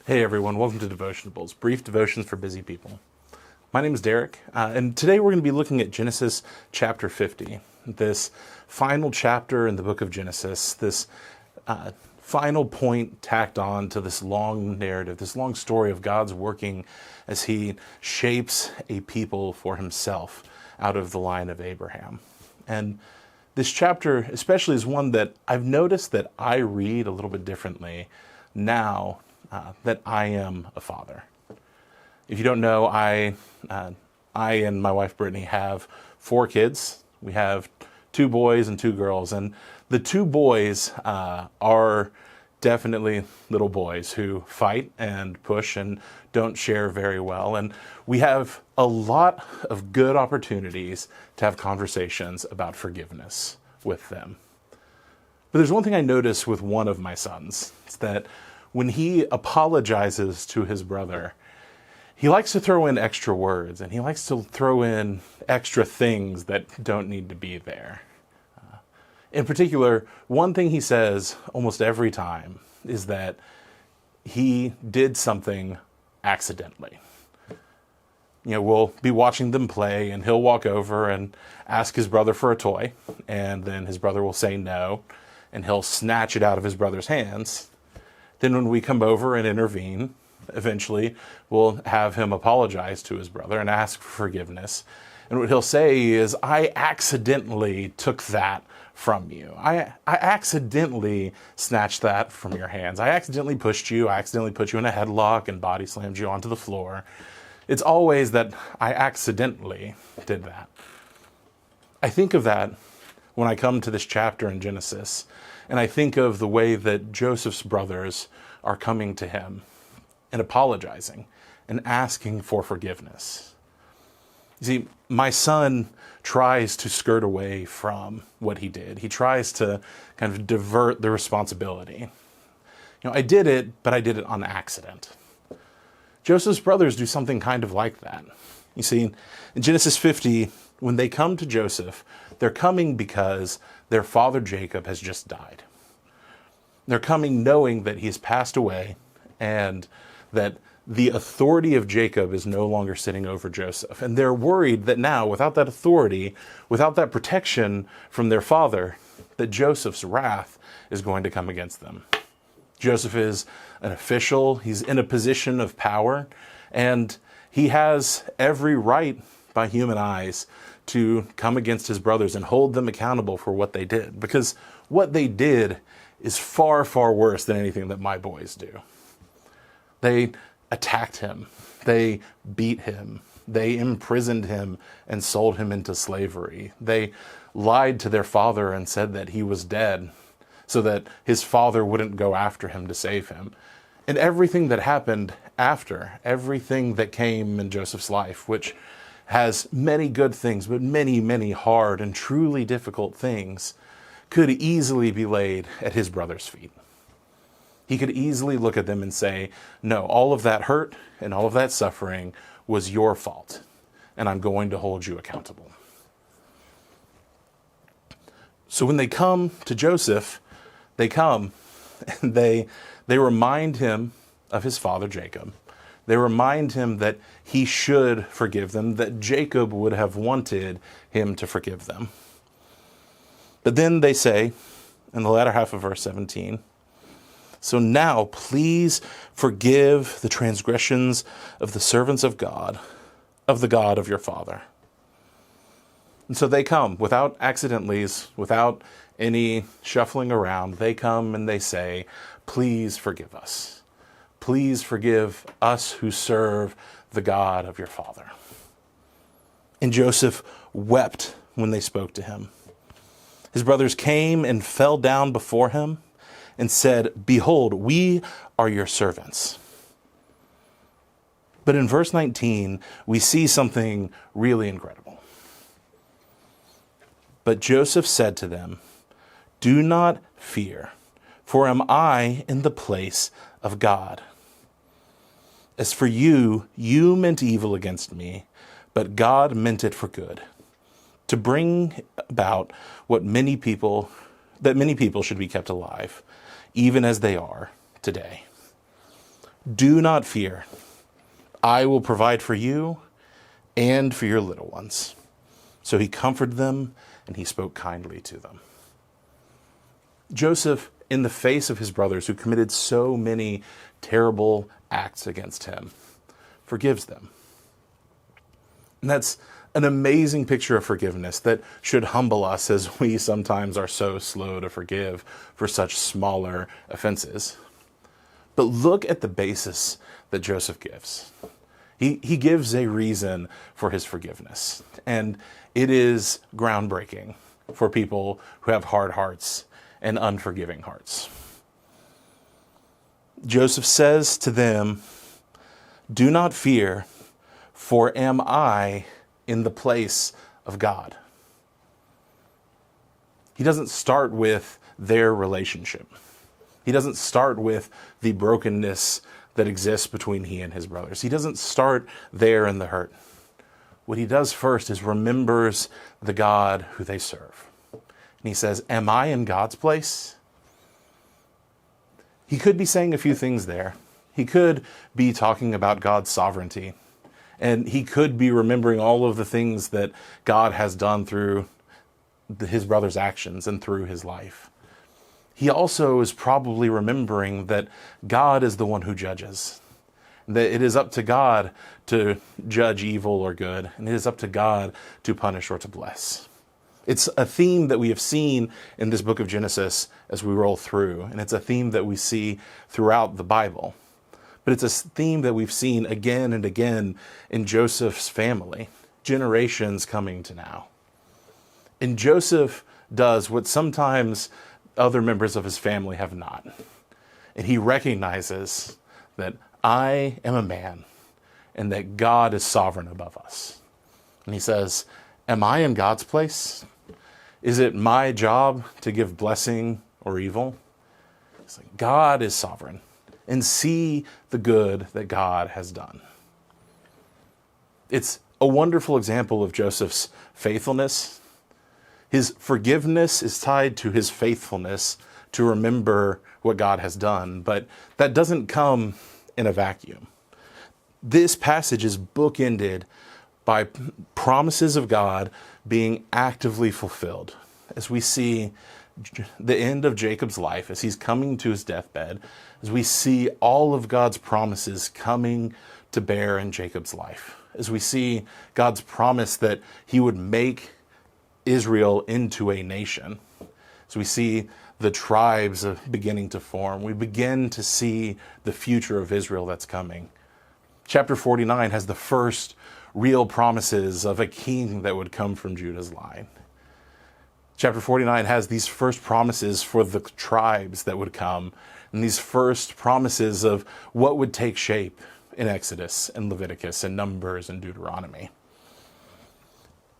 Hey everyone, welcome to Devotionables, brief devotions for busy people. My name is Derek, and today we're going to be looking at Genesis chapter 50, this final chapter in the book of Genesis, this final point tacked on to this long narrative, this long story of God's working as he shapes a people for himself out of the line of Abraham. And this chapter especially is one that I've noticed that I read a little bit differently now that I am a father. If you don't know, I and my wife Brittany have 4 kids. We have 2 boys and 2 girls, and the 2 boys are definitely little boys who fight and push and don't share very well. And we have a lot of good opportunities to have conversations about forgiveness with them. But there's one thing I notice with one of my sons. It's that when he apologizes to his brother, he likes to throw in extra words and he likes to throw in extra things that don't need to be there. In particular, one thing he says almost every time is that he did something accidentally. We'll be watching them play and he'll walk over and ask his brother for a toy, and then his brother will say no, and he'll snatch it out of his brother's hands. Then when we come over and intervene, eventually we'll have him apologize to his brother and ask for forgiveness. And what he'll say is, I accidentally took that from you. I accidentally snatched that from your hands. I accidentally pushed you. I accidentally put you in a headlock and body slammed you onto the floor. It's always that I accidentally did that. I think of that when I come to this chapter in Genesis, and I think of the way that Joseph's brothers are coming to him and apologizing and asking for forgiveness. You see, my son tries to skirt away from what he did. He tries to kind of divert the responsibility. I did it, but I did it on accident. Joseph's brothers do something kind of like that. You see, in Genesis 50, when they come to Joseph, they're coming because their father Jacob has just died. They're coming knowing that he's passed away and that the authority of Jacob is no longer sitting over Joseph. And they're worried that now, without that authority, without that protection from their father, that Joseph's wrath is going to come against them. Joseph is an official. He's in a position of power, and he has every right by human eyes to come against his brothers and hold them accountable for what they did, because what they did is far, far worse than anything that my boys do. They attacked him. They beat him. They imprisoned him and sold him into slavery. They lied to their father and said that he was dead so that his father wouldn't go after him to save him. And everything that happened after, everything that came in Joseph's life, which has many good things, but many, many hard and truly difficult things, could easily be laid at his brother's feet. He could easily look at them and say, no, all of that hurt and all of that suffering was your fault, and I'm going to hold you accountable. So when they come to Joseph, they come and they remind him of his father Jacob. They remind him that he should forgive them, that Jacob would have wanted him to forgive them. But then they say, in the latter half of verse 17, so now please forgive the transgressions of the servants of God, of the God of your father. And so they come without accidentallys, without any shuffling around. They come and they say, please forgive us. Please forgive us who serve the God of your father. And Joseph wept when they spoke to him. His brothers came and fell down before him and said, behold, we are your servants. But in verse 19, we see something really incredible. But Joseph said to them, do not fear, for am I in the place of God? As for you, you meant evil against me, but God meant it for good, to bring about that many people should be kept alive, even as they are today. "Do not fear. I will provide for you and for your little ones." So he comforted them and he spoke kindly to them. Joseph, in the face of his brothers who committed so many terrible acts against him, forgives them. And that's an amazing picture of forgiveness that should humble us as we sometimes are so slow to forgive for such smaller offenses. But look at the basis that Joseph gives. He gives a reason for his forgiveness, and it is groundbreaking for people who have hard hearts and unforgiving hearts. Joseph says to them, "Do not fear, for am I in the place of God?" He doesn't start with their relationship. He doesn't start with the brokenness that exists between he and his brothers. He doesn't start there in the hurt. What he does first is remembers the God who they serve. And he says, "Am I in God's place?" He could be saying a few things there. He could be talking about God's sovereignty. And he could be remembering all of the things that God has done through his brother's actions and through his life. He also is probably remembering that God is the one who judges, that it is up to God to judge evil or good, and it is up to God to punish or to bless. It's a theme that we have seen in this book of Genesis as we roll through, and it's a theme that we see throughout the Bible. But it's a theme that we've seen again and again in Joseph's family, generations coming to now. And Joseph does what sometimes other members of his family have not. And he recognizes that I am a man and that God is sovereign above us. And he says, "Am I in God's place? Is it my job to give blessing or evil?" It's like, God is sovereign, and see the good that God has done. It's a wonderful example of Joseph's faithfulness. His forgiveness is tied to his faithfulness to remember what God has done, but that doesn't come in a vacuum. This passage is bookended by promises of God being actively fulfilled. As we see the end of Jacob's life, as he's coming to his deathbed, as we see all of God's promises coming to bear in Jacob's life, as we see God's promise that he would make Israel into a nation, as we see the tribes beginning to form, we begin to see the future of Israel that's coming. Chapter 49 has the first real promises of a king that would come from Judah's line. Chapter 49 has these first promises for the tribes that would come, and these first promises of what would take shape in Exodus and Leviticus and Numbers and Deuteronomy.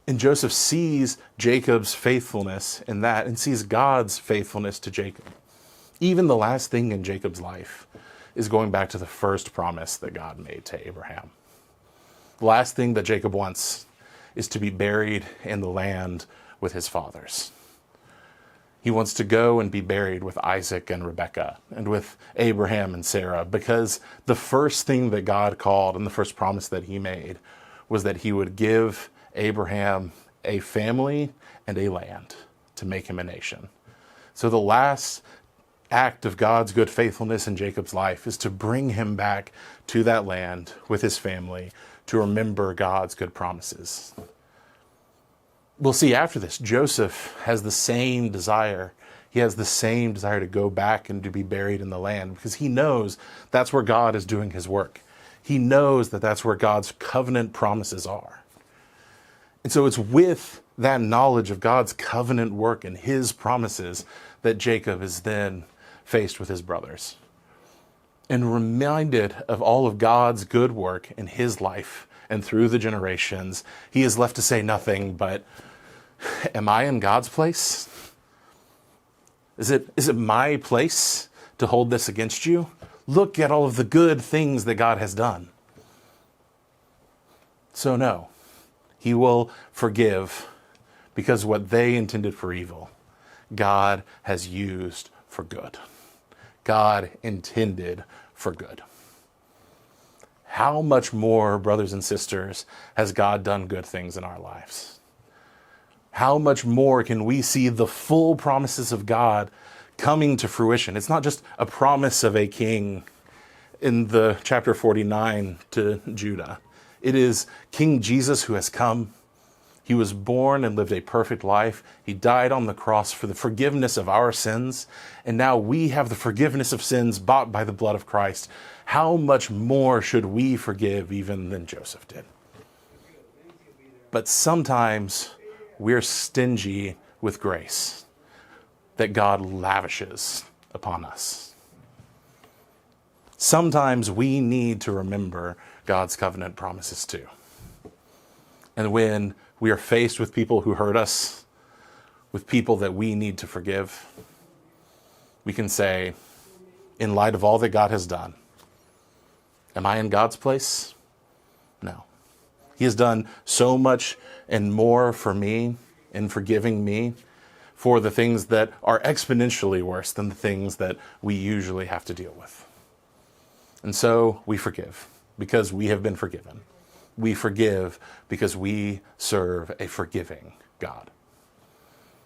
And Joseph sees Jacob's faithfulness in that and sees God's faithfulness to Jacob. Even the last thing in Jacob's life is going back to the first promise that God made to Abraham. The last thing that Jacob wants is to be buried in the land with his fathers. He wants to go and be buried with Isaac and Rebekah and with Abraham and Sarah, because the first thing that God called and the first promise that he made was that he would give Abraham a family and a land to make him a nation. So the last act of God's good faithfulness in Jacob's life is to bring him back to that land with his family to remember God's good promises. We'll see after this, Joseph has the same desire. He has the same desire to go back and to be buried in the land, because he knows that's where God is doing his work. He knows that that's where God's covenant promises are. And so it's with that knowledge of God's covenant work and his promises that Jacob is then faced with his brothers and reminded of all of God's good work in his life and through the generations. He is left to say nothing but, am I in God's place? Is it my place to hold this against you? Look at all of the good things that God has done. So no, he will forgive, because what they intended for evil, God has used for good. God intended for good. how much more, brothers and sisters, has God done good things in our lives? How much more can we see the full promises of God coming to fruition? It's not just a promise of a king in the chapter 49 to Judah. It is King Jesus who has come. He was born and lived a perfect life. He died on the cross for the forgiveness of our sins. And now we have the forgiveness of sins bought by the blood of Christ. How much more should we forgive even than Joseph did? But sometimes we're stingy with grace that God lavishes upon us. Sometimes we need to remember God's covenant promises too. And when we are faced with people who hurt us, with people that we need to forgive, we can say, in light of all that God has done, am I in God's place? No. He has done so much and more for me in forgiving me for the things that are exponentially worse than the things that we usually have to deal with. And so we forgive because we have been forgiven. We forgive because we serve a forgiving God.